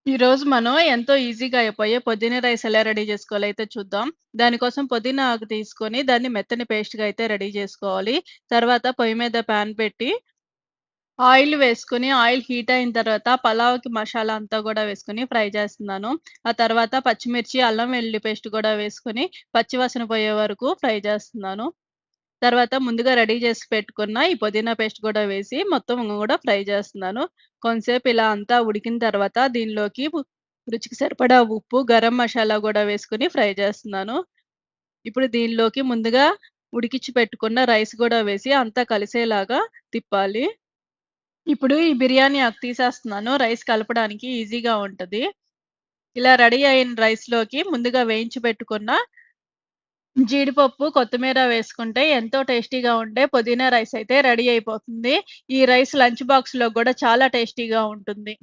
ఈరోజు మనం ఎంతో ఈజీగా అయిపోయే పుదీనా రైస్ ఎలా రెడీ చేసుకోవాలో అయితే చూద్దాం. దానికోసం పుదీనా ఆకు తీసుకొని దాన్ని మెత్తని పేస్ట్‌గా అయితే రెడీ చేసుకోవాలి. తర్వాత పొయ్యి మీద పాన్ పెట్టి ఆయిల్ వేసుకొని ఆయిల్ హీట్ అయిన తర్వాత పలావ్‌కి మసాలా అంతా గూడా వేసుకొని ఫ్రై చేస్తున్నాను. ఆ తర్వాత పచ్చిమిర్చి, అల్లం వెల్లుల్లి పేస్ట్ గూడా వేసుకొని పచ్చివాసన పోయే వరకు ఫ్రై చేస్తున్నాను. తర్వాత ముందుగా రెడీ చేసి పెట్టుకున్న ఈ పుదీనా పేస్ట్ గూడా వేసి మొత్తం గూడా ఫ్రై చేస్తున్నాను. కొంతసేపు ఇలా అంతా ఉడికిన తర్వాత దీనిలోకి రుచికి సరిపడా ఉప్పు, గరం మసాలా గూడా వేసుకొని ఫ్రై చేస్తున్నాను. ఇప్పుడు దీనిలోకి ముందుగా ఉడికిచ్చి పెట్టుకున్న రైస్ గూడా వేసి అంతా కలిసేలాగా తిప్పాలి. ఇప్పుడు ఈ బిర్యానీ ఆకు తీసేస్తున్నాను. రైస్ కలపడానికి ఈజీగా ఉంటది. ఇలా రెడీ అయిన రైస్‌లోకి ముందుగా వేయించి పెట్టుకున్న జీడిపప్పు, కొత్తిమీర వేసుకుంటే ఎంతో టేస్టీగా ఉండే పుదీనా రైస్ అయితే రెడీ అయిపోతుంది. ఈ రైస్ లంచ్ బాక్స్‌లో గూడా చాలా టేస్టీగా ఉంటుంది.